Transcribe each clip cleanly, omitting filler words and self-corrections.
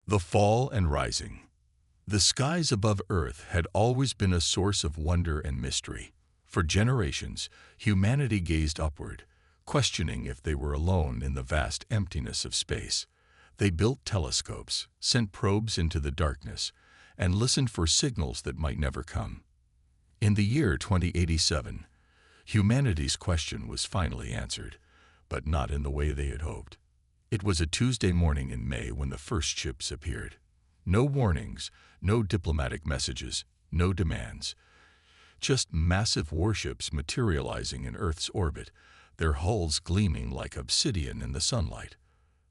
The fall and rising. The skies above Earth had always been a source of wonder and mystery. For generations, humanity gazed upward, questioning if they were alone in the vast emptiness of space. They built telescopes, sent probes into the darkness, and listened for signals that might never come. In the year 2087, humanity's question was finally answered, but not in the way they had hoped. It was a Tuesday morning in May when the first ships appeared. No warnings, no diplomatic messages, no demands. Just massive warships materializing in Earth's orbit, their hulls gleaming like obsidian in the sunlight.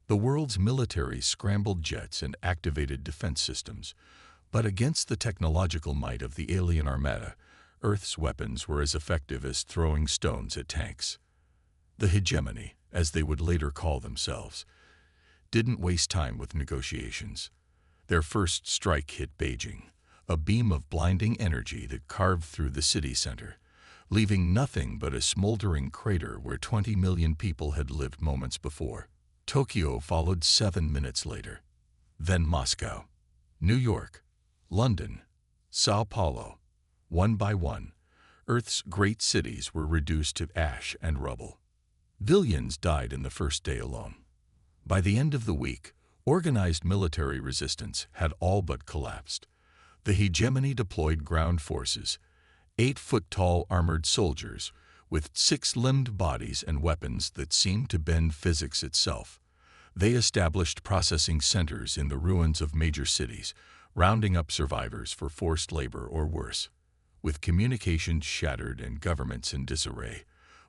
The world's military scrambled jets and activated defense systems, but against the technological might of the alien armada, Earth's weapons were as effective as throwing stones at tanks. The hegemony, as they would later call themselves, didn't waste time with negotiations. Their first strike hit Beijing, a beam of blinding energy that carved through the city center, leaving nothing but a smoldering crater where 20 million people had lived moments before. Tokyo followed 7 minutes later. Then Moscow, New York, London, Sao Paulo. One by one, Earth's great cities were reduced to ash and rubble. Billions died in the first day alone. By the end of the week, organized military resistance had all but collapsed. The hegemony deployed ground forces, 8-foot-tall armored soldiers with 6-limbed bodies and weapons that seemed to bend physics itself. They established processing centers in the ruins of major cities, rounding up survivors for forced labor or worse. With communications shattered and governments in disarray,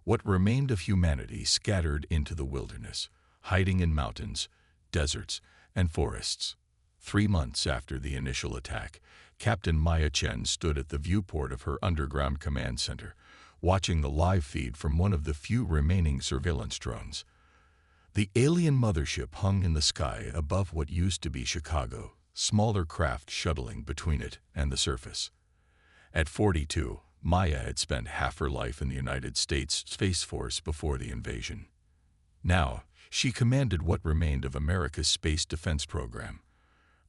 what remained of humanity scattered into the wilderness, hiding in mountains, deserts, and forests. 3 months after the initial attack, Captain Maya Chen stood at the viewport of her underground command center, watching the live feed from one of the few remaining surveillance drones. The alien mothership hung in the sky above what used to be Chicago, smaller craft shuttling between it and the surface. At 42, Maya had spent half her life in the United States Space Force before the invasion. Now, she commanded what remained of America's space defense program.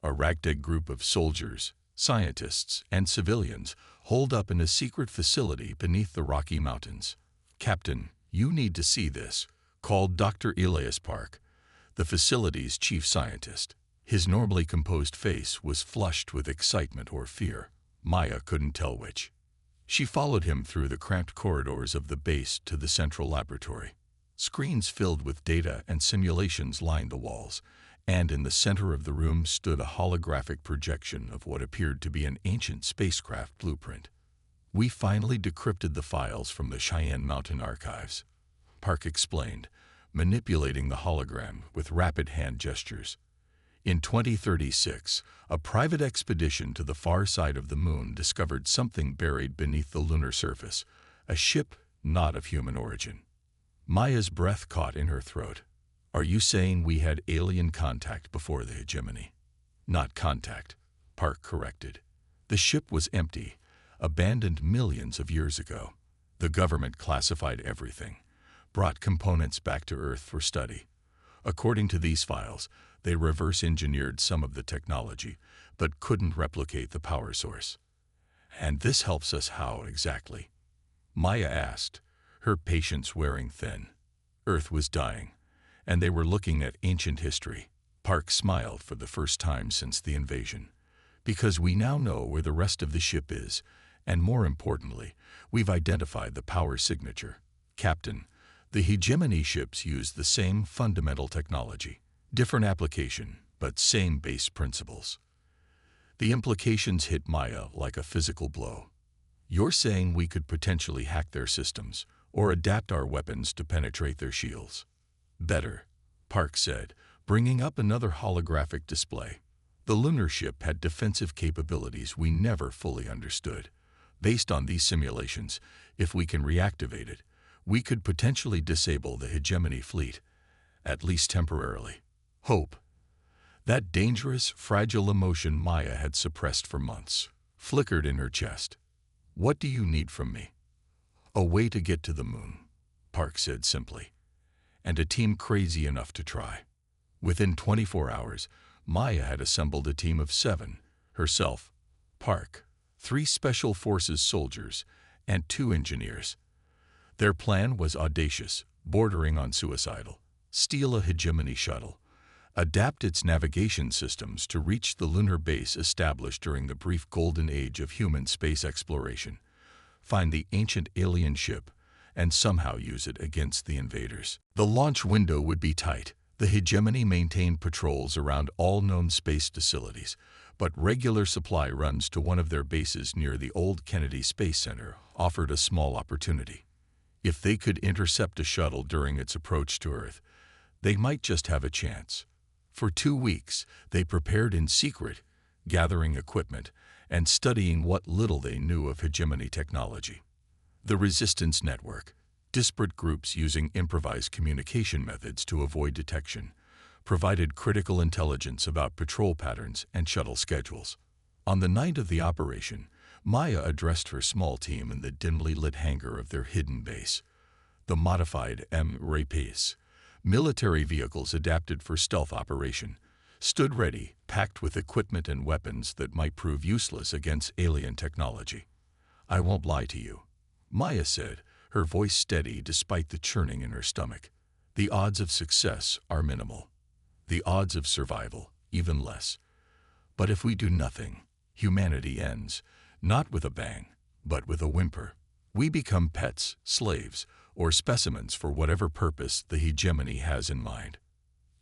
A ragtag group of soldiers, scientists, and civilians holed up in a secret facility beneath the Rocky Mountains. "Captain, you need to see this," called Dr. Elias Park, the facility's chief scientist. His normally composed face was flushed with excitement or fear. Maya couldn't tell which. She followed him through the cramped corridors of the base to the central laboratory. Screens filled with data and simulations lined the walls, and in the center of the room stood a holographic projection of what appeared to be an ancient spacecraft blueprint. "We finally decrypted the files from the Cheyenne Mountain archives," Park explained, manipulating the hologram with rapid hand gestures. In 2036, a private expedition to the far side of the moon discovered something buried beneath the lunar surface, a ship not of human origin. Maya's breath caught in her throat. "Are you saying we had alien contact before the hegemony?" "Not contact," Park corrected. "The ship was empty, abandoned millions of years ago. The government classified everything, brought components back to Earth for study. According to these files, they reverse-engineered some of the technology, but couldn't replicate the power source." "And this helps us how, exactly?" Maya asked, her patience wearing thin. Earth was dying, and they were looking at ancient history. Park smiled for the first time since the invasion. "Because we now know where the rest of the ship is, and more importantly, we've identified the power signature. Captain, the hegemony ships use the same fundamental technology. Different application, but same base principles." The implications hit Maya like a physical blow. "You're saying we could potentially hack their systems, or adapt our weapons to penetrate their shields?" "Better," Park said, bringing up another holographic display. "The lunar ship had defensive capabilities we never fully understood. Based on these simulations, if we can reactivate it, we could potentially disable the hegemony fleet, at least temporarily." Hope. That dangerous, fragile emotion Maya had suppressed for months flickered in her chest. "What do you need from me?" "A way to get to the moon," Park said simply, "and a team crazy enough to try." Within 24 hours, Maya had assembled a team of 7, herself, Park, 3 Special Forces soldiers, and 2 engineers. Their plan was audacious, bordering on suicidal: steal a hegemony shuttle, adapt its navigation systems to reach the lunar base established during the brief golden age of human space exploration, find the ancient alien ship, and somehow use it against the invaders. The launch window would be tight. The hegemony maintained patrols around all known space facilities, but regular supply runs to one of their bases near the old Kennedy Space Center offered a small opportunity. If they could intercept a shuttle during its approach to Earth, they might just have a chance. For 2 weeks, they prepared in secret, gathering equipment and studying what little they knew of hegemony technology. The resistance network, disparate groups using improvised communication methods to avoid detection, provided critical intelligence about patrol patterns and shuttle schedules. On the night of the operation, Maya addressed her small team in the dimly lit hangar of their hidden base. The modified M-Rapace, military vehicles adapted for stealth operation, stood ready, packed with equipment and weapons that might prove useless against alien technology. "I won't lie to you," Maya said, her voice steady despite the churning in her stomach. "The odds of success are minimal. The odds of survival even less. But if we do nothing, humanity ends, not with a bang, but with a whimper. We become pets, slaves, or specimens for whatever purpose the hegemony has in mind."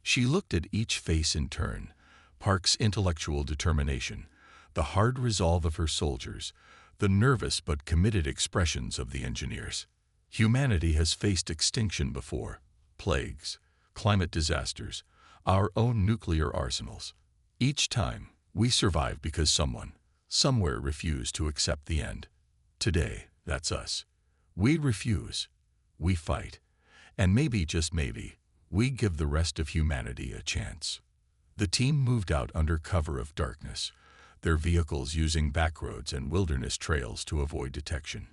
She looked at each face in turn: Park's intellectual determination, the hard resolve of her soldiers, the nervous but committed expressions of the engineers. Humanity has faced extinction before: plagues, climate disasters, our own nuclear arsenals. Each time, we survive because someone, somewhere refused to accept the end. Today, that's us. We refuse. We fight. And maybe, just maybe, we give the rest of humanity a chance. The team moved out under cover of darkness, their vehicles using backroads and wilderness trails to avoid detection.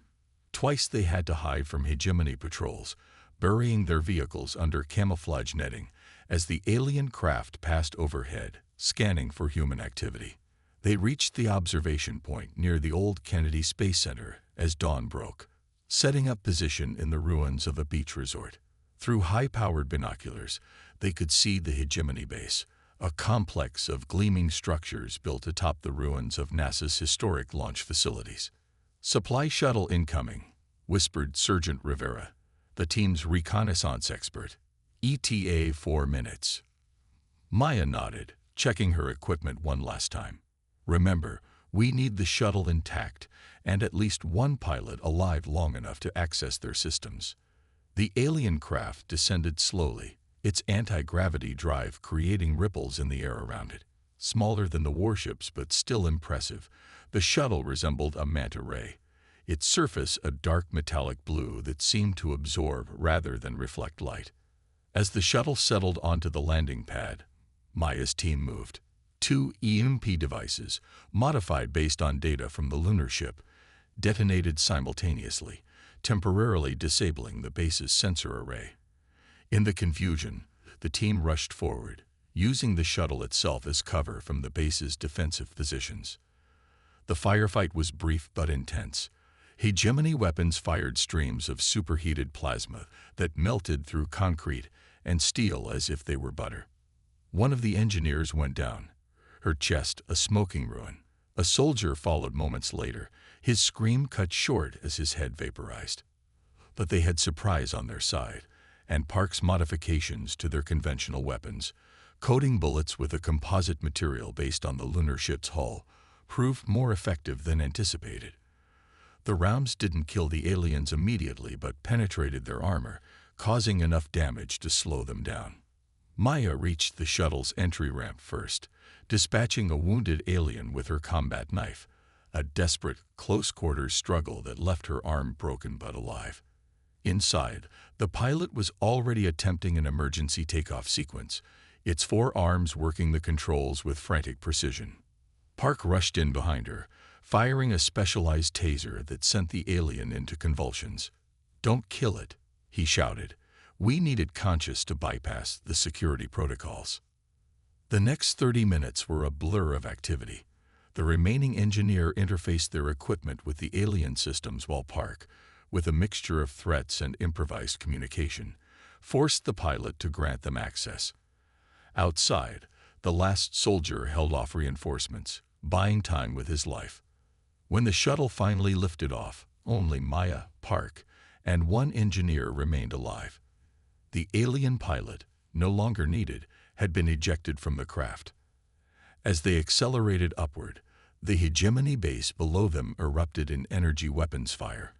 Twice they had to hide from hegemony patrols, burying their vehicles under camouflage netting as the alien craft passed overhead, scanning for human activity. They reached the observation point near the old Kennedy Space Center as dawn broke, setting up position in the ruins of a beach resort. Through high-powered binoculars, they could see the hegemony base, a complex of gleaming structures built atop the ruins of NASA's historic launch facilities. "Supply shuttle incoming," whispered Sergeant Rivera, the team's reconnaissance expert. "ETA 4 minutes." Maya nodded, checking her equipment one last time. "Remember, we need the shuttle intact and at least one pilot alive long enough to access their systems." The alien craft descended slowly, its anti-gravity drive creating ripples in the air around it. Smaller than the warships but still impressive, the shuttle resembled a manta ray, its surface a dark metallic blue that seemed to absorb rather than reflect light. As the shuttle settled onto the landing pad, Maya's team moved. 2 EMP devices, modified based on data from the lunar ship, detonated simultaneously, temporarily disabling the base's sensor array. In the confusion, the team rushed forward, using the shuttle itself as cover from the base's defensive positions. The firefight was brief but intense. Hegemony weapons fired streams of superheated plasma that melted through concrete and steel as if they were butter. One of the engineers went down, her chest a smoking ruin. A soldier followed moments later, his scream cut short as his head vaporized. But they had surprise on their side, and Park's modifications to their conventional weapons, coating bullets with a composite material based on the lunar ship's hull, proved more effective than anticipated. The rounds didn't kill the aliens immediately but penetrated their armor, causing enough damage to slow them down. Maya reached the shuttle's entry ramp first, dispatching a wounded alien with her combat knife, a desperate, close-quarters struggle that left her arm broken but alive. Inside, the pilot was already attempting an emergency takeoff sequence, its 4 arms working the controls with frantic precision. Park rushed in behind her, firing a specialized taser that sent the alien into convulsions. "Don't kill it," he shouted. "We need it conscious to bypass the security protocols." The next 30 minutes were a blur of activity. The remaining engineer interfaced their equipment with the alien systems while Park, with a mixture of threats and improvised communication, forced the pilot to grant them access. Outside, the last soldier held off reinforcements, buying time with his life. When the shuttle finally lifted off, only Maya, Park, and one engineer remained alive. The alien pilot, no longer needed, had been ejected from the craft. As they accelerated upward, the hegemony base below them erupted in energy weapons fire,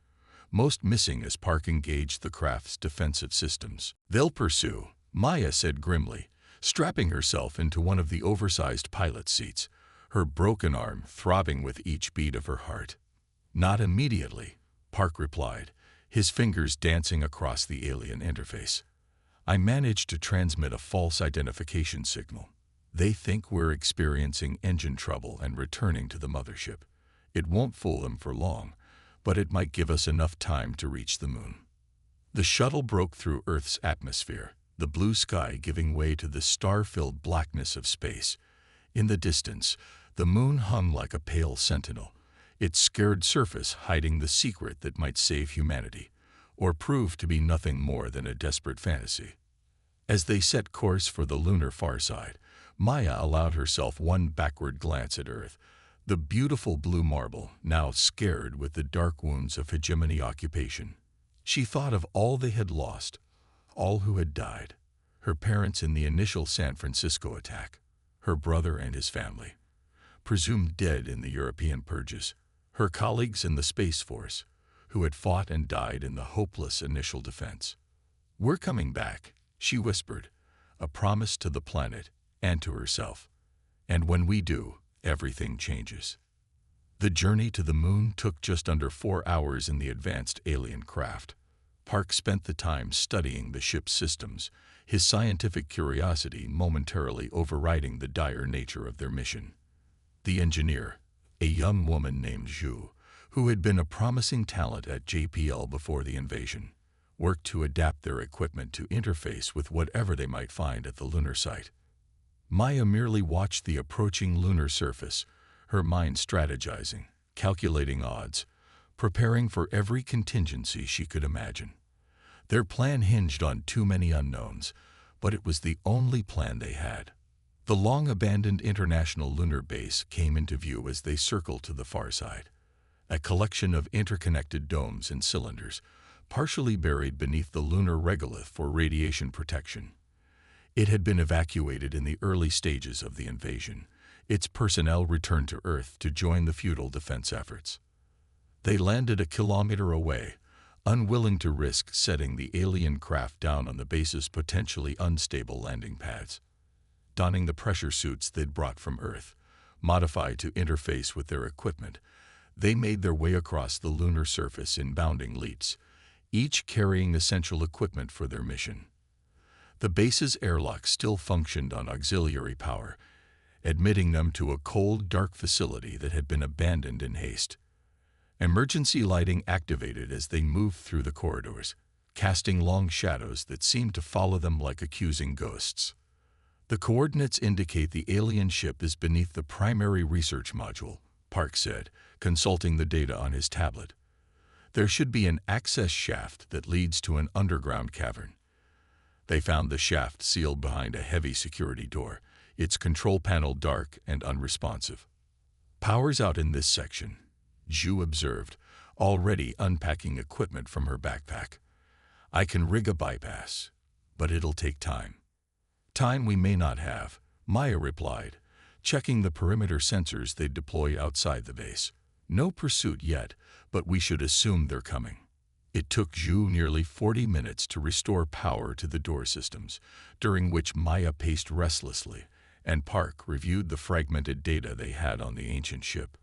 most missing as Park engaged the craft's defensive systems. "They'll pursue," Maya said grimly, strapping herself into one of the oversized pilot seats, her broken arm throbbing with each beat of her heart. "Not immediately," Park replied, his fingers dancing across the alien interface. "I managed to transmit a false identification signal. They think we're experiencing engine trouble and returning to the mothership. It won't fool them for long, but it might give us enough time to reach the moon." The shuttle broke through Earth's atmosphere, the blue sky giving way to the star-filled blackness of space. In the distance, the moon hung like a pale sentinel, its scared surface hiding the secret that might save humanity, or prove to be nothing more than a desperate fantasy. As they set course for the lunar far side, Maya allowed herself one backward glance at Earth, the beautiful blue marble now scared with the dark wounds of hegemony occupation. She thought of all they had lost, all who had died, her parents in the initial San Francisco attack, her brother and his family, presumed dead in the European purges, her colleagues in the Space Force, who had fought and died in the hopeless initial defense. "We're coming back," she whispered, a promise to the planet and to herself. "And when we do, everything changes." The journey to the moon took just under 4 hours in the advanced alien craft. Park spent the time studying the ship's systems, his scientific curiosity momentarily overriding the dire nature of their mission. The engineer, a young woman named Zhu, who had been a promising talent at JPL before the invasion, worked to adapt their equipment to interface with whatever they might find at the lunar site. Maya merely watched the approaching lunar surface, her mind strategizing, calculating odds, preparing for every contingency she could imagine. Their plan hinged on too many unknowns, but it was the only plan they had. The long-abandoned International Lunar Base came into view as they circled to the far side, a collection of interconnected domes and cylinders, partially buried beneath the lunar regolith for radiation protection. It had been evacuated in the early stages of the invasion. Its personnel returned to Earth to join the futile defense efforts. They landed a kilometer away, unwilling to risk setting the alien craft down on the base's potentially unstable landing pads. Donning the pressure suits they'd brought from Earth, modified to interface with their equipment, they made their way across the lunar surface in bounding leaps, each carrying essential equipment for their mission. The base's airlock still functioned on auxiliary power, admitting them to a cold, dark facility that had been abandoned in haste. Emergency lighting activated as they moved through the corridors, casting long shadows that seemed to follow them like accusing ghosts. "The coordinates indicate the alien ship is beneath the primary research module," Park said, consulting the data on his tablet. "There should be an access shaft that leads to an underground cavern." They found the shaft sealed behind a heavy security door, its control panel dark and unresponsive. "Power's out in this section," Zhu observed, already unpacking equipment from her backpack. "I can rig a bypass, but it'll take time." "Time we may not have," Maya replied, checking the perimeter sensors they'd deployed outside the base. "No pursuit yet, but we should assume they're coming." It took Zhu nearly 40 minutes to restore power to the door systems, during which Maya paced restlessly, and Park reviewed the fragmented data they had on the ancient ship.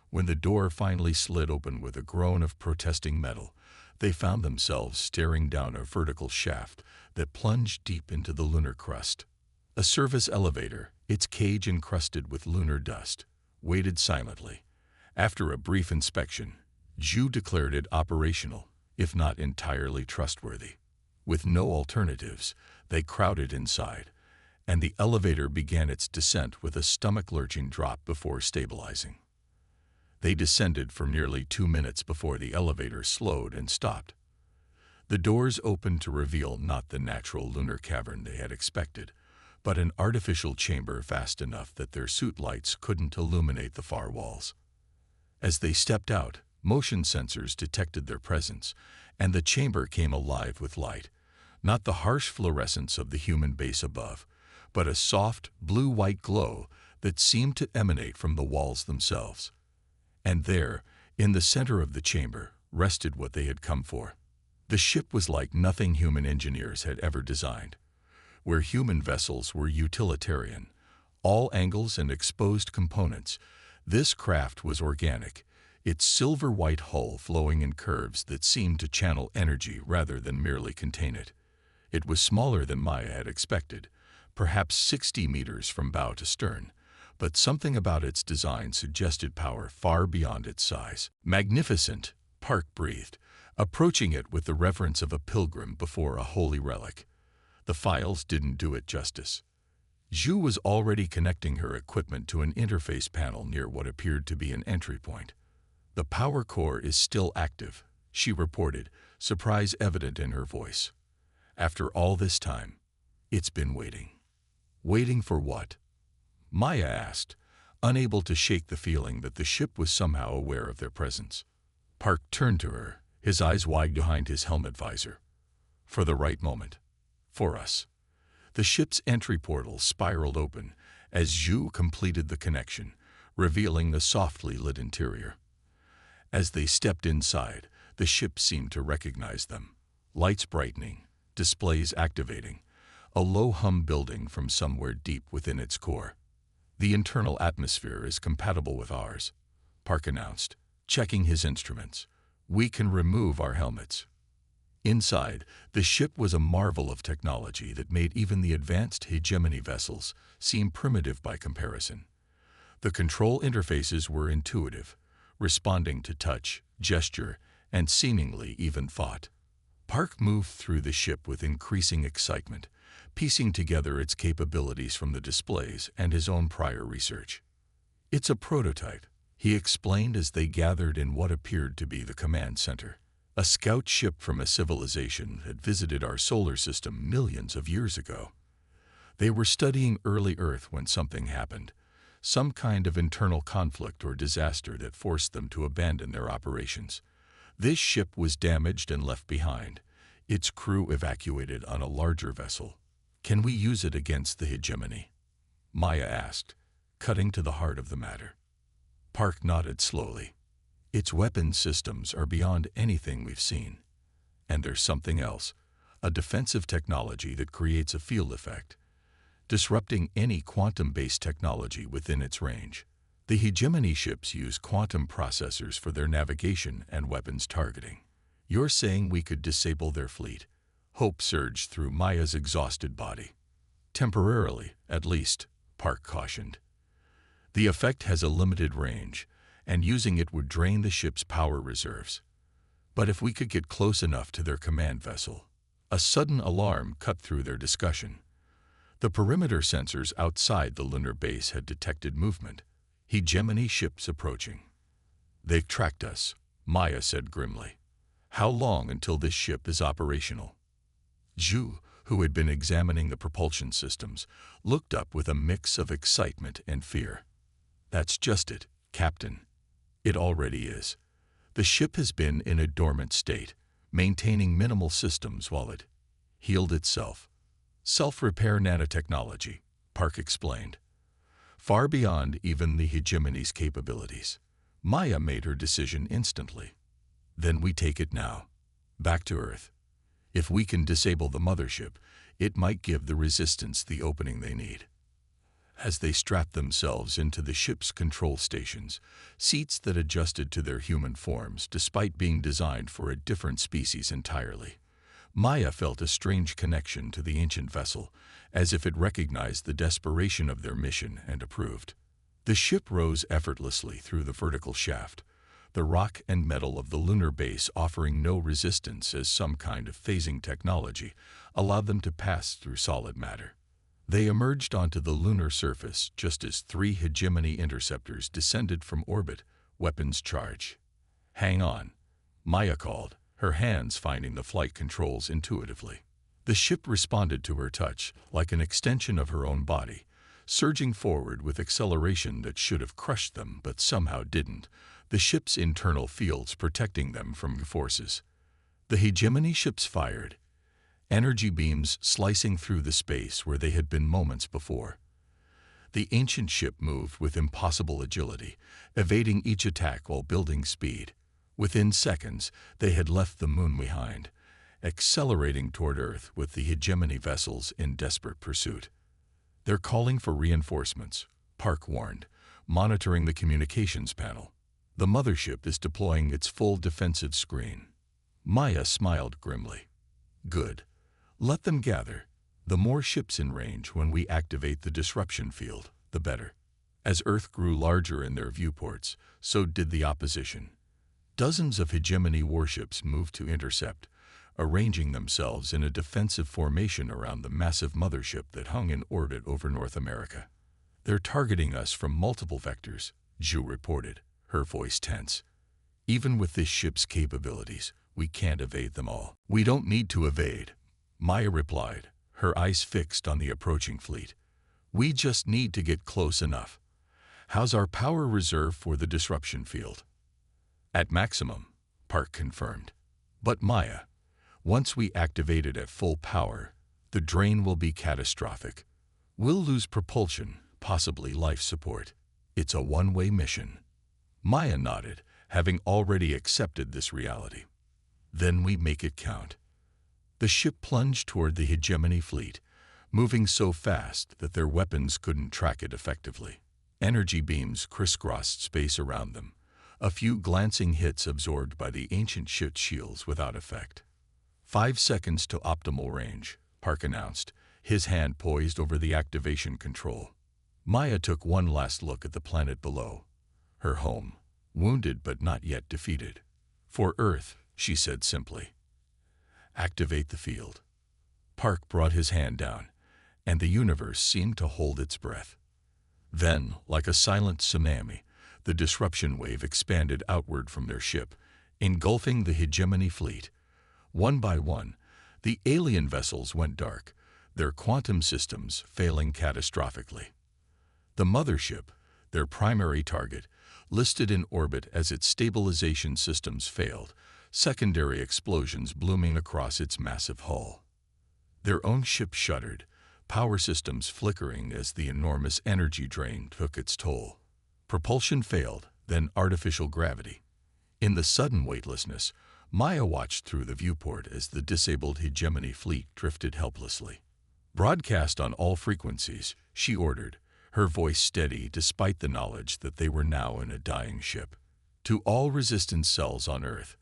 When the door finally slid open with a groan of protesting metal, they found themselves staring down a vertical shaft that plunged deep into the lunar crust. A service elevator, its cage encrusted with lunar dust, waited silently. After a brief inspection, Zhu declared it operational, if not entirely trustworthy. With no alternatives, they crowded inside, and the elevator began its descent with a stomach-lurching drop before stabilizing. They descended for nearly 2 minutes before the elevator slowed and stopped. The doors opened to reveal not the natural lunar cavern they had expected, but an artificial chamber vast enough that their suit lights couldn't illuminate the far walls. As they stepped out, motion sensors detected their presence, and the chamber came alive with light, not the harsh fluorescence of the human base above, but a soft, blue-white glow that seemed to emanate from the walls themselves. And there, in the center of the chamber, rested what they had come for. The ship was like nothing human engineers had ever designed. Where human vessels were utilitarian, all angles and exposed components, this craft was organic, its silver-white hull flowing in curves that seemed to channel energy rather than merely contain it. It was smaller than Maya had expected, perhaps 60 meters from bow to stern, but something about its design suggested power far beyond its size. Magnificent, Park breathed, approaching it with the reverence of a pilgrim before a holy relic. The files didn't do it justice. Zhu was already connecting her equipment to an interface panel near what appeared to be an entry point. "The power core is still active," she reported, surprise evident in her voice. "After all this time, it's been waiting." Waiting for what? Maya asked, unable to shake the feeling that the ship was somehow aware of their presence. Park turned to her, his eyes wide behind his helmet visor. "For the right moment. For us." The ship's entry portal spiraled open as Zhu completed the connection, revealing the softly lit interior. As they stepped inside, the ship seemed to recognize them. Lights brightening, displays activating, a low hum building from somewhere deep within its core. "The internal atmosphere is compatible with ours," Park announced, checking his instruments. "We can remove our helmets." Inside, the ship was a marvel of technology that made even the advanced hegemony vessels seem primitive by comparison. The control interfaces were intuitive, responding to touch, gesture, and seemingly even thought. Park moved through the ship with increasing excitement, piecing together its capabilities from the displays and his own prior research. "It's a prototype," he explained as they gathered in what appeared to be the command center. "A scout ship from a civilization that visited our solar system millions of years ago. They were studying early Earth when something happened, some kind of internal conflict or disaster that forced them to abandon their operations. This ship was damaged and left behind, its crew evacuated on a larger vessel. Can we use it against the hegemony?" Maya asked, cutting to the heart of the matter. Park nodded slowly. "Its weapon systems are beyond anything we've seen. And there's something else, a defensive technology that creates a field effect, disrupting any quantum-based technology within its range. The hegemony ships use quantum processors for their navigation and weapons targeting. You're saying we could disable their fleet?" Hope surged through Maya's exhausted body. "Temporarily, at least," Park cautioned. "The effect has a limited range, and using it would drain the ship's power reserves. But if we could get close enough to their command vessel..." A sudden alarm cut through their discussion. The perimeter sensors outside the lunar base had detected movement. Hegemony ships approaching. "They've tracked us," Maya said grimly. "How long until this ship is operational?" Zhu, who had been examining the propulsion systems, looked up with a mix of excitement and fear. "That's just it, Captain. It already is. The ship has been in a dormant state, maintaining minimal systems while it healed itself. Self-repair nanotechnology," Park explained. "Far beyond even the hegemony's capabilities." Maya made her decision instantly. "Then we take it now. Back to Earth. If we can disable the mothership, it might give the resistance the opening they need." As they strapped themselves into the ship's control stations, seats that adjusted to their human forms despite being designed for a different species entirely, Maya felt a strange connection to the ancient vessel, as if it recognized the desperation of their mission and approved. The ship rose effortlessly through the vertical shaft, the rock and metal of the lunar base offering no resistance as some kind of phasing technology allowed them to pass through solid matter. They emerged onto the lunar surface just as 3 hegemony interceptors descended from orbit, weapons charged. "Hang on," Maya called, her hands finding the flight controls intuitively. The ship responded to her touch like an extension of her own body, surging forward with acceleration that should have crushed them but somehow didn't, the ship's internal fields protecting them from forces. The hegemony ships fired, energy beams slicing through the space where they had been moments before. The ancient ship moved with impossible agility, evading each attack while building speed. Within seconds, they had left the moon behind, accelerating toward Earth with the hegemony vessels in desperate pursuit. "They're calling for reinforcements," Park warned, monitoring the communications panel. "The mothership is deploying its full defensive screen." Maya smiled grimly. "Good. Let them gather. The more ships in range when we activate the disruption field, the better." As Earth grew larger in their viewports, so did the opposition. Dozens of hegemony warships moved to intercept, arranging themselves in a defensive formation around the massive mothership that hung in orbit over North America. "They're targeting us from multiple vectors," Zhu reported, her voice tense. "Even with this ship's capabilities, we can't evade them all." "We don't need to evade," Maya replied, her eyes fixed on the approaching fleet. "We just need to get close enough." "How's our power reserve for the disruption field?" "At maximum," Park confirmed. "But Maya, once we activate it at full power, the drain will be catastrophic. We'll lose propulsion, possibly life support. It's a one-way mission." Maya nodded, having already accepted this reality. "Then we make it count." The ship plunged toward the hegemony fleet, moving so fast that their weapons couldn't track it effectively. Energy beams crisscrossed space around them, a few glancing hits absorbed by the ancient ship's shields without effect. 5 seconds to optimal range," Park announced, his hand poised over the activation control. Maya took one last look at the planet below. Her home, wounded but not yet defeated. "For Earth," she said simply. "Activate the field." Park brought his hand down, and the universe seemed to hold its breath. Then, like a silent tsunami, the disruption wave expanded outward from their ship, engulfing the hegemony fleet. One by one, the alien vessels went dark, their quantum systems failing catastrophically. The mothership, their primary target, listed in orbit as its stabilization systems failed, secondary explosions blooming across its massive hull. Their own ship shuddered, power systems flickering as the enormous energy drain took its toll. Propulsion failed, then artificial gravity. In the sudden weightlessness, Maya watched through the viewport as the disabled hegemony fleet drifted helplessly. "Broadcast on all frequencies," she ordered, her voice steady despite the knowledge that they were now in a dying ship. "To all resistance cells on Earth,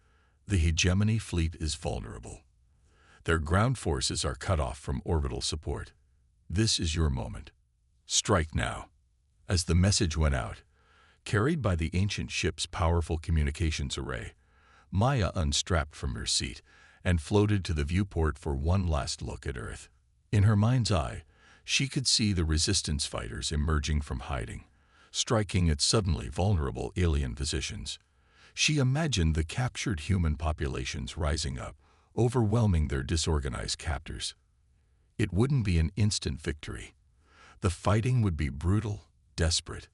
the hegemony fleet is vulnerable. Their ground forces are cut off from orbital support. This is your moment. Strike now." As the message went out, carried by the ancient ship's powerful communications array, Maya unstrapped from her seat and floated to the viewport for one last look at Earth. In her mind's eye, she could see the resistance fighters emerging from hiding, striking at suddenly vulnerable alien positions. She imagined the captured human populations rising up, overwhelming their disorganized captors. It wouldn't be an instant victory. The fighting would be brutal, desperate,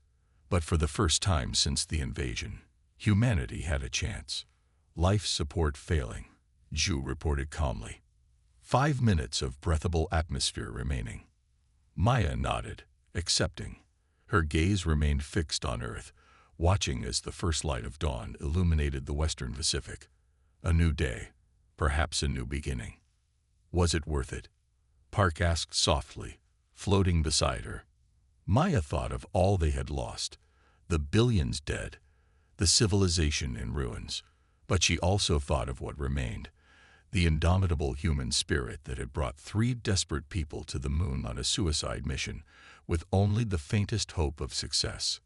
but for the first time since the invasion, humanity had a chance. "Life support failing," Zhu reported calmly. 5 minutes of breathable atmosphere remaining. Maya nodded, accepting. Her gaze remained fixed on Earth, watching as the first light of dawn illuminated the western Pacific. A new day, perhaps a new beginning. "Was it worth it?" Park asked softly, floating beside her. Maya thought of all they had lost, the billions dead, the civilization in ruins. But she also thought of what remained, the indomitable human spirit that had brought 3 desperate people to the moon on a suicide mission, with only the faintest hope of success.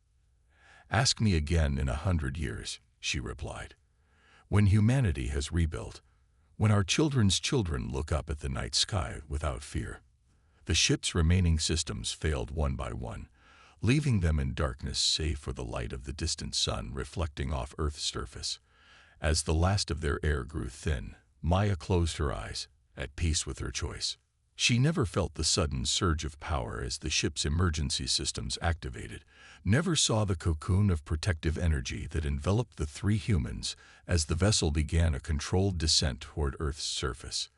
"Ask me again in 100 years," she replied. "When humanity has rebuilt, when our children's children look up at the night sky without fear." The ship's remaining systems failed one by one, leaving them in darkness save for the light of the distant sun reflecting off Earth's surface. As the last of their air grew thin, Maya closed her eyes, at peace with her choice. She never felt the sudden surge of power as the ship's emergency systems activated, never saw the cocoon of protective energy that enveloped the three humans as the vessel began a controlled descent toward Earth's surface.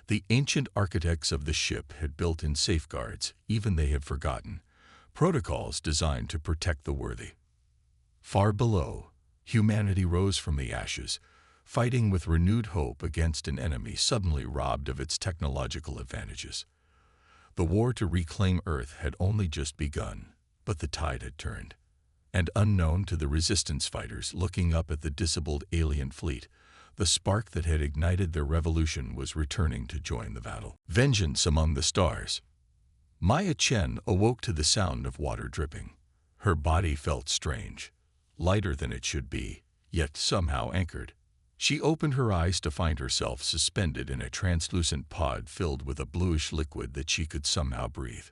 The ancient architects of the ship had built in safeguards, even they had forgotten, protocols designed to protect the worthy. Far below, humanity rose from the ashes, fighting with renewed hope against an enemy suddenly robbed of its technological advantages. The war to reclaim Earth had only just begun, but the tide had turned. And unknown to the resistance fighters looking up at the disabled alien fleet, the spark that had ignited their revolution was returning to join the battle. Vengeance among the stars. Maya Chen awoke to the sound of water dripping. Her body felt strange, lighter than it should be, yet somehow anchored. She opened her eyes to find herself suspended in a translucent pod filled with a bluish liquid that she could somehow breathe.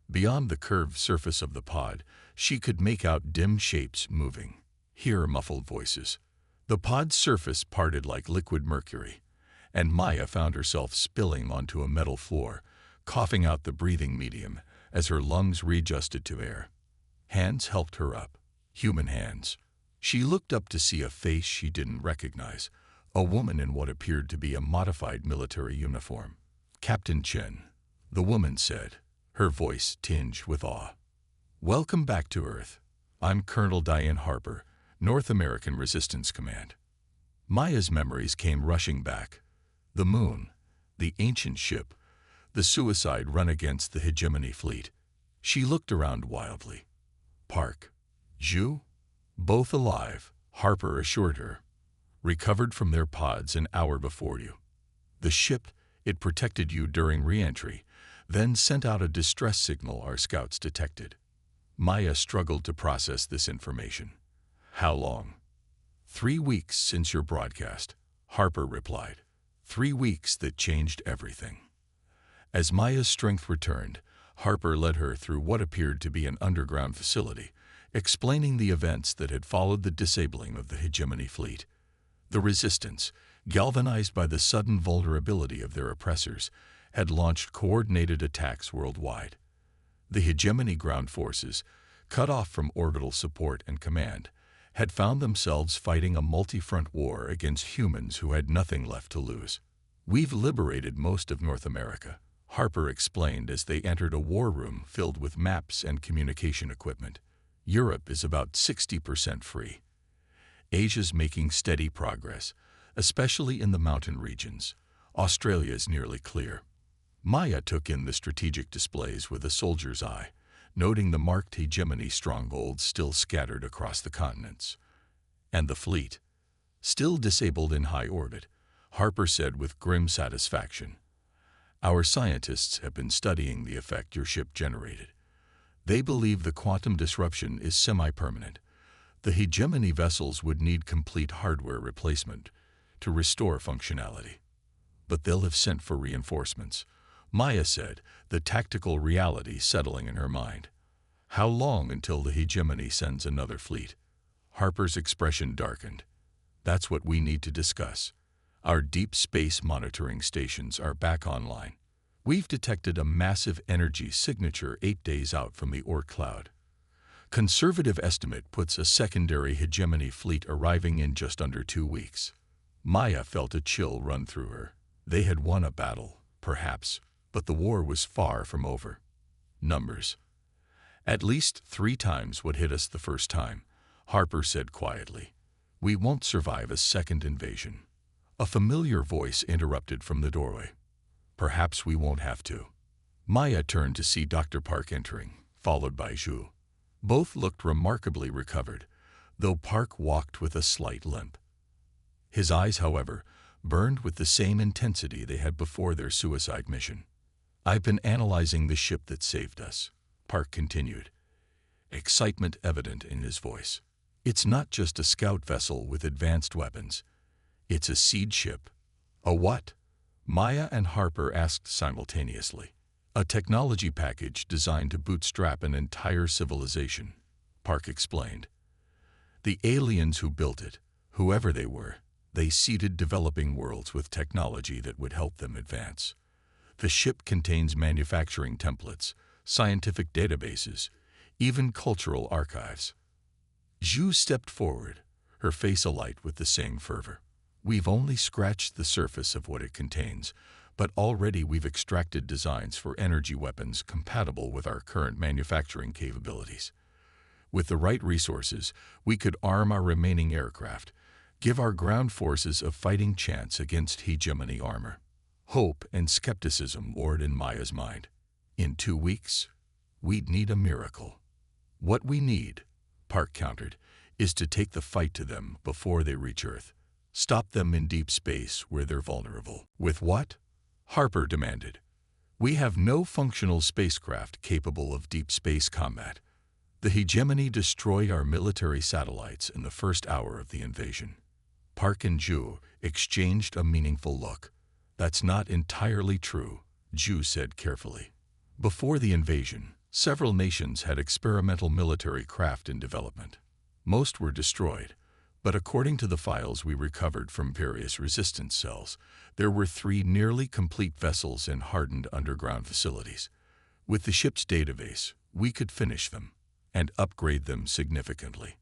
Beyond the curved surface of the pod, she could make out dim shapes moving, hear muffled voices. The pod's surface parted like liquid mercury, and Maya found herself spilling onto a metal floor, coughing out the breathing medium as her lungs readjusted to air. Hands helped her up, human hands. She looked up to see a face she didn't recognize, a woman in what appeared to be a modified military uniform. "Captain Chen," the woman said, her voice tinged with awe. "Welcome back to Earth. I'm Colonel Diane Harper, North American Resistance Command." Maya's memories came rushing back. The moon, the ancient ship, the suicide run against the hegemony fleet. She looked around wildly. Park, Zhu? Both alive, Harper assured her. Recovered from their pods an hour before you. The ship, it protected you during re-entry, then sent out a distress signal our scouts detected. Maya struggled to process this information. "How long?" "3 weeks since your broadcast," Harper replied. 3 weeks that changed everything. As Maya's strength returned, Harper led her through what appeared to be an underground facility, explaining the events that had followed the disabling of the hegemony fleet. The resistance, galvanized by the sudden vulnerability of their oppressors, had launched coordinated attacks worldwide. The hegemony ground forces, cut off from orbital support and command, had found themselves fighting a multi-front war against humans who had nothing left to lose. "We've liberated most of North America," Harper explained as they entered a war room filled with maps and communication equipment. "Europe is about 60% free. Asia's making steady progress, especially in the mountain regions. Australia is nearly clear." Maya took in the strategic displays with a soldier's eye, noting the marked hegemony strongholds still scattered across the continents. "And the fleet, still disabled in high orbit," Harper said with grim satisfaction. "Our scientists have been studying the effect your ship generated. They believe the quantum disruption is semi-permanent. The hegemony vessels would need complete hardware replacement to restore functionality. But they'll have sent for reinforcements," Maya said, the tactical reality settling in her mind. "How long until the hegemony sends another fleet?" Harper's expression darkened. "That's what we need to discuss. Our deep space monitoring stations are back online. We've detected a massive energy signature 8 days out from the Oort cloud. Conservative estimate puts a secondary hegemony fleet arriving in just under 2 weeks." Maya felt a chill run through her. They had won a battle, perhaps, but the war was far from over. "Numbers. At least 3 times what hit us the first time," Harper said quietly. "We won't survive a second invasion." A familiar voice interrupted from the doorway. "Perhaps we won't have to." Maya turned to see Dr. Park entering, followed by Zhu. Both looked remarkably recovered, though Park walked with a slight limp. His eyes, however, burned with the same intensity they had before their suicide mission. "I've been analyzing the ship that saved us," Park continued, excitement evident in his voice. "It's not just a scout vessel with advanced weapons. It's a seed ship." "A what?" Maya and Harper asked simultaneously. A technology package designed to bootstrap an entire civilization, Park explained. The aliens who built it, whoever they were, they seeded developing worlds with technology that would help them advance. The ship contains manufacturing templates, scientific databases, even cultural archives. Zhu stepped forward, her face alight with the same fervor. We've only scratched the surface of what it contains, but already we've extracted designs for energy weapons compatible with our current manufacturing capabilities. With the right resources, we could arm our remaining aircraft, give our ground forces a fighting chance against hegemony armor. Hope and skepticism warred in Maya's mind. In 2 weeks, we'd need a miracle. What we need, Park countered, is to take the fight to them before they reach Earth. Stop them in deep space where they're vulnerable. With what? Harper demanded. We have no functional spacecraft capable of deep space combat. The hegemony destroyed our military satellites in the first hour of the invasion. Park and Zhu exchanged a meaningful look. That's not entirely true, Zhu said carefully. Before the invasion, several nations had experimental military craft in development. Most were destroyed, but according to the files we recovered from various resistance cells, there were 3 nearly complete vessels in hardened underground facilities. With the ship's database, we could finish them and upgrade them significantly.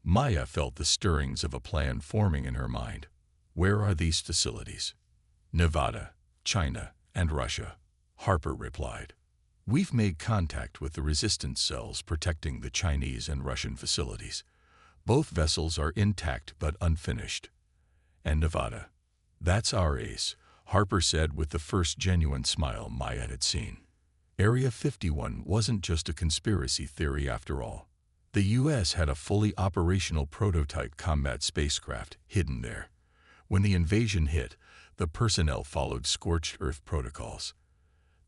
Maya felt the stirrings of a plan forming in her mind. Where are these facilities? Nevada, China, and Russia, Harper replied. We've made contact with the resistance cells protecting the Chinese and Russian facilities. Both vessels are intact but unfinished. And Nevada. That's our ace, Harper said with the first genuine smile Maya had seen. Area 51 wasn't just a conspiracy theory after all. The U.S. had a fully operational prototype combat spacecraft hidden there. When the invasion hit, the personnel followed scorched earth protocols.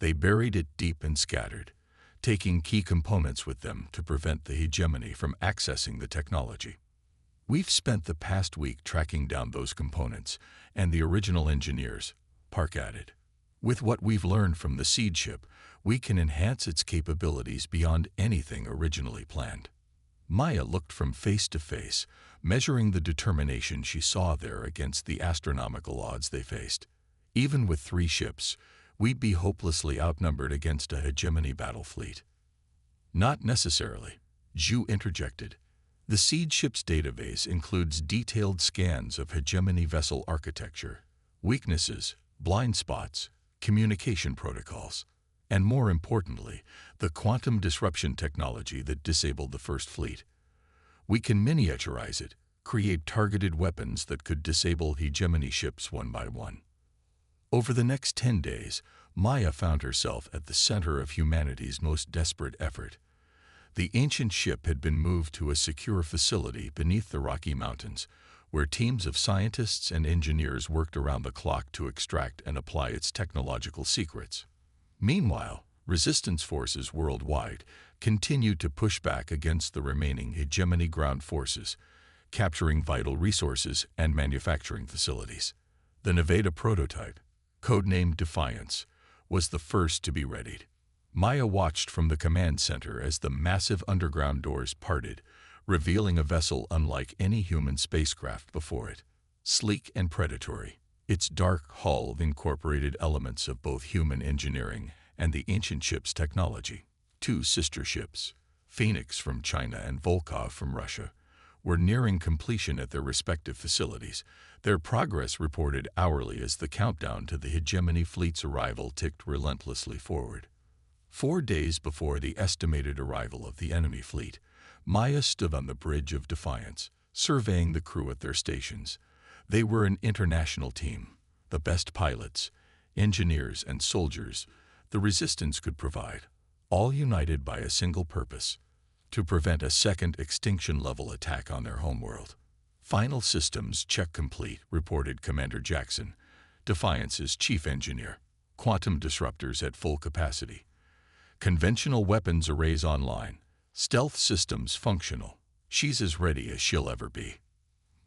They buried it deep and scattered, taking key components with them to prevent the hegemony from accessing the technology. We've spent the past week tracking down those components and the original engineers, Park added. With what we've learned from the seed ship, we can enhance its capabilities beyond anything originally planned. Maya looked from face to face, measuring the determination she saw there against the astronomical odds they faced. Even with 3 ships, we'd be hopelessly outnumbered against a hegemony battle fleet. Not necessarily, Zhu interjected. The seed ship's database includes detailed scans of hegemony vessel architecture, weaknesses, blind spots, communication protocols, and more importantly, the quantum disruption technology that disabled the First Fleet. We can miniaturize it, create targeted weapons that could disable hegemony ships one by one. Over the next 10 days, Maya found herself at the center of humanity's most desperate effort. The ancient ship had been moved to a secure facility beneath the Rocky Mountains, where teams of scientists and engineers worked around the clock to extract and apply its technological secrets. Meanwhile, resistance forces worldwide continued to push back against the remaining hegemony ground forces, capturing vital resources and manufacturing facilities. The Nevada prototype, codenamed Defiance, was the first to be readied. Maya watched from the command center as the massive underground doors parted, revealing a vessel unlike any human spacecraft before it. Sleek and predatory, its dark hull incorporated elements of both human engineering and the ancient ship's technology. 2 sister ships, Phoenix from China and Volkov from Russia, were nearing completion at their respective facilities, their progress reported hourly as the countdown to the hegemony fleet's arrival ticked relentlessly forward. 4 days before the estimated arrival of the enemy fleet, Maya stood on the bridge of Defiance, surveying the crew at their stations. They were an international team, the best pilots, engineers, and soldiers the resistance could provide, all united by a single purpose: to prevent a second extinction-level attack on their homeworld. Final systems check complete, reported Commander Jackson, Defiance's chief engineer. Quantum disruptors at full capacity. Conventional weapons arrays online. Stealth systems functional. She's as ready as she'll ever be.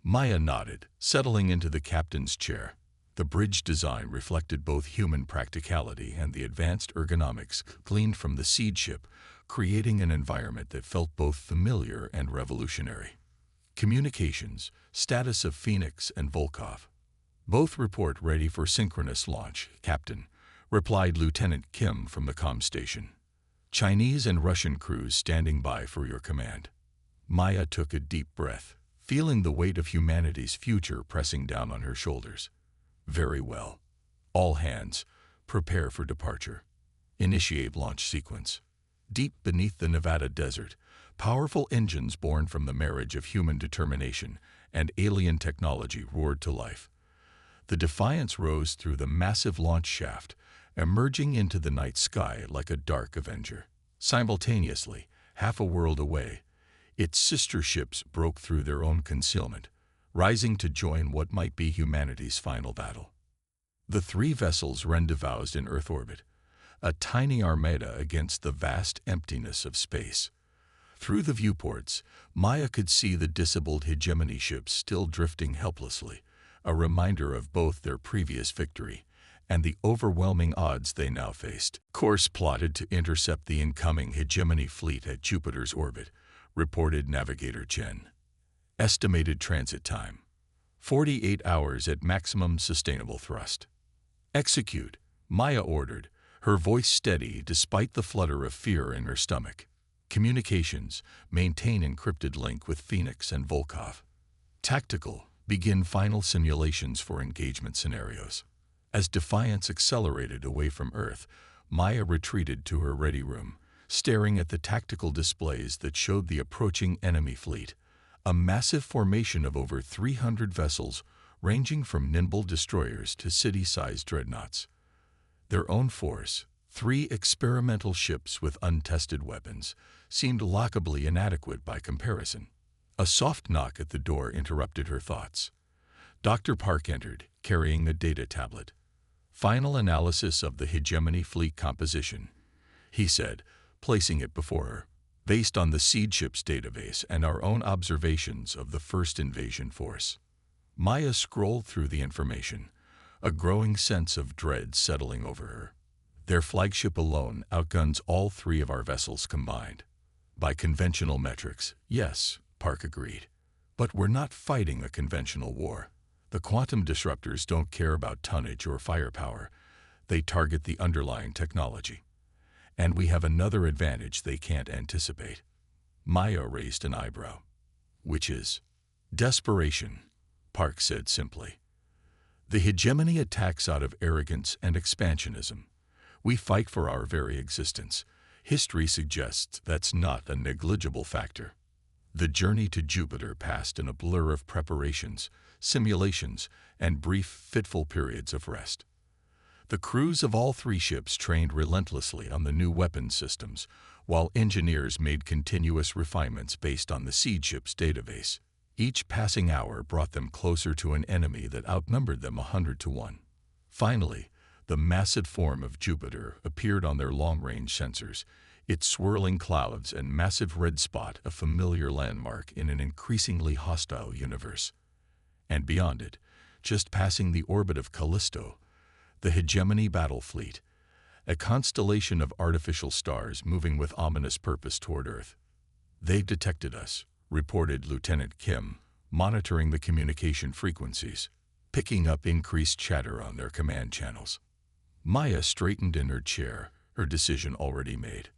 Maya nodded, settling into the captain's chair. The bridge design reflected both human practicality and the advanced ergonomics gleaned from the seed ship, creating an environment that felt both familiar and revolutionary. Communications, status of Phoenix and Volkov. Both report ready for synchronous launch, Captain, replied Lieutenant Kim from the comm station. Chinese and Russian crews standing by for your command. Maya took a deep breath, feeling the weight of humanity's future pressing down on her shoulders. Very well. All hands, prepare for departure. Initiate launch sequence. Deep beneath the Nevada desert, powerful engines born from the marriage of human determination and alien technology roared to life. The Defiance rose through the massive launch shaft, emerging into the night sky like a dark avenger. Simultaneously, half a world away, its sister ships broke through their own concealment, rising to join what might be humanity's final battle. The three vessels rendezvoused in Earth orbit, a tiny armada against the vast emptiness of space. Through the viewports, Maya could see the disabled hegemony ships still drifting helplessly, a reminder of both their previous victory and the overwhelming odds they now faced. Course plotted to intercept the incoming hegemony fleet at Jupiter's orbit, reported Navigator Chen. Estimated transit time: 48 hours at maximum sustainable thrust. Execute, Maya ordered, her voice steady despite the flutter of fear in her stomach. Communications, maintain encrypted link with Phoenix and Volkov. Tactical, begin final simulations for engagement scenarios. As Defiance accelerated away from Earth, Maya retreated to her ready room, staring at the tactical displays that showed the approaching enemy fleet, a massive formation of over 300 vessels ranging from nimble destroyers to city-sized dreadnoughts. Their own force, 3 experimental ships with untested weapons, seemed laughably inadequate by comparison. A soft knock at the door interrupted her thoughts. Dr. Park entered, carrying a data tablet. Final analysis of the hegemony fleet composition, he said, placing it before her, based on the seed ship's database and our own observations of the first invasion force. Maya scrolled through the information, a growing sense of dread settling over her. Their flagship alone outguns all 3 of our vessels combined. By conventional metrics, yes, Park agreed. But we're not fighting a conventional war. The quantum disruptors don't care about tonnage or firepower. They target the underlying technology. And we have another advantage they can't anticipate. Maya raised an eyebrow. Which is? Desperation, Park said simply. The hegemony attacks out of arrogance and expansionism. We fight for our very existence. History suggests that's not a negligible factor. The journey to Jupiter passed in a blur of preparations, simulations, and brief, fitful periods of rest. The crews of all 3 ships trained relentlessly on the new weapons systems, while engineers made continuous refinements based on the seed ship's database. Each passing hour brought them closer to an enemy that outnumbered them 100 to 1. Finally, the massive form of Jupiter appeared on their long-range sensors, its swirling clouds and massive red spot a familiar landmark in an increasingly hostile universe. And beyond it, just passing the orbit of Callisto, the hegemony battle fleet, a constellation of artificial stars moving with ominous purpose toward Earth. They've detected us, reported Lieutenant Kim, monitoring the communication frequencies, picking up increased chatter on their command channels. Maya straightened in her chair, her decision already made.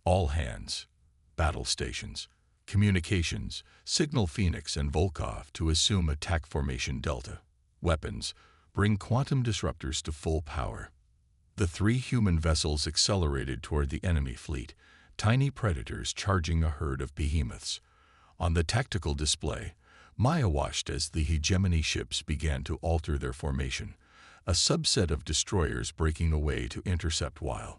All hands, battle stations, communications, signal Phoenix and Volkov to assume attack formation Delta. Weapons, bring quantum disruptors to full power. The 3 human vessels accelerated toward the enemy fleet, tiny predators charging a herd of behemoths. On the tactical display, Maya watched as the hegemony ships began to alter their formation, a subset of destroyers breaking away to intercept while